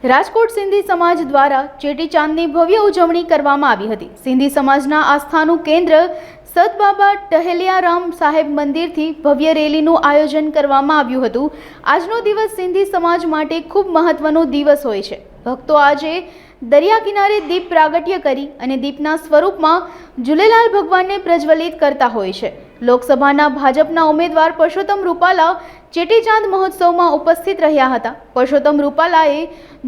રાજકોટ સિંધી સમાજ દ્વારા ચેટીચાંદની ભવ્ય ઉજવણી કરવામાં આવી હતી। સિંધી સમાજના આસ્થાનું કેન્દ્ર સદબાબા ટહેલિયારામ સાહેબ મંદિરથી ભવ્ય રેલીનું આયોજન કરવામાં આવ્યું હતું। આજનો દિવસ સિંધી સમાજ માટે ખૂબ મહત્વનો દિવસ હોય છે। ભક્તો આજે દરિયા કિનારે દીપ પ્રાગટ્ય કરી અને દીપના સ્વરૂપમાં ઝૂલેલાલ ભગવાનને પ્રજ્વલિત કરતા હોય છે। લોકસભાના ભાજપના ઉમેદવાર પરસોત્તમ રૂપાલા ચેટીચાંદ મહોત્સવમાં ઉપસ્થિત રહ્યા હતા। પરસોત્તમ રૂપાલાએ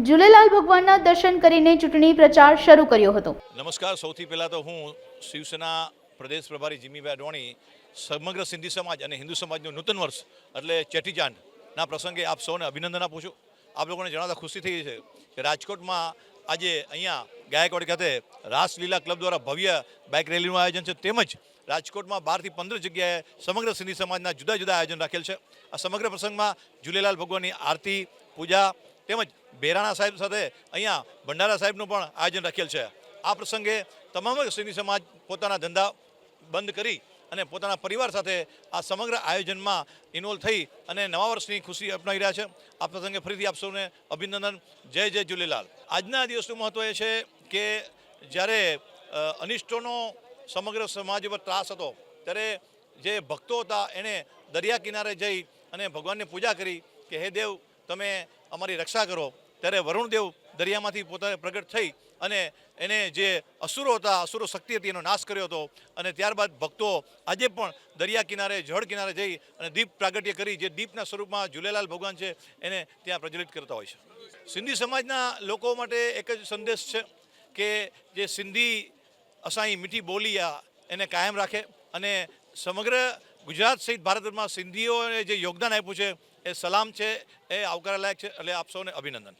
ઝૂલેલાલ ભગવાનના દર્શન કરીને ચૂંટણી પ્રચાર શરૂ કર્યો હતો। નમસ્કાર, સૌથી પહેલાં તો હું શિવસેના પ્રદેશ પ્રભારી જીમીભાઈ અડવાણી સમગ્ર સિંધી સમાજ અને હિન્દુ સમાજનું નૂતન વર્ષ એટલે ચેટીચાંદના પ્રસંગે આપ સૌને અભિનંદન આપું છું। આપ લોકોને જણાવતા ખુશી થઈ છે કે રાજકોટમાં આજે અહીંયા ગાયકવાડી ખાતે રાસલીલા ક્લબ દ્વારા ભવ્ય બાઇક રેલીનું આયોજન છે, તેમજ રાજકોટમાં 12 થી 15 જગ્યાએ સમગ્ર સિંધી સમાજના જુદા જુદા આયોજન રાખેલ છે। આ સમગ્ર પ્રસંગમાં ઝૂલેલાલ ભગવાનની આરતી, પૂજા તેમજ બેરાણા સાહેબ સાથે અહીંયા ભંડારા સાહેબનું પણ આયોજન રાખેલ છે। આ પ્રસંગે તમામ સિંધી સમાજ પોતાના ધંધા બંધ કરી અને પોતાના પરિવાર સાથે આ સમગ્ર આયોજનમાં ઇન્વોલ્વ થઈ અને નવા વર્ષની ખુશી અપનાવી રહ્યા છે। આ પ્રસંગે ફરીથી આપ સૌને અભિનંદન। જય જય ઝૂલેલાલ। આજના દિવસનું મહત્ત્વ એ છે કે જ્યારે અનિષ્ટોનો સમગ્ર સમાજ પર ત્રાસ હતો ત્યારે જે ભક્તો હતા એણે દરિયા કિનારે જઈ અને ભગવાનની પૂજા કરી કે હે દેવ, તમે અમારી રક્ષા કરો। ત્યારે વરુણદેવ દરિયામાંથી પોતાને પ્રગટ થઈ અને એને જે અસુરો હતા, અસુરો શક્તિ હતી, એનો નાશ કર્યો હતો। અને ત્યારબાદ ભક્તો આજે પણ દરિયા કિનારે, જળ કિનારે જઈ અને દીપ પ્રાગટ્ય કરી જે દીપના સ્વરૂપમાં ઝૂલેલાલ ભગવાન છે એને ત્યાં પ્રજ્વલિત કરતા હોય છે। સિંધી સમાજના લોકો માટે એક જ સંદેશ છે કે જે સિંધી અસાઈ મીઠી બોલી એને કાયમ રાખે અને સમગ્ર ગુજરાત સહિત ભારતભરમાં સિંધીઓએ જે યોગદાન આપ્યું છે એ સલામ છે, એ આવકારલાયક છે। એટલે આપ સૌને અભિનંદન।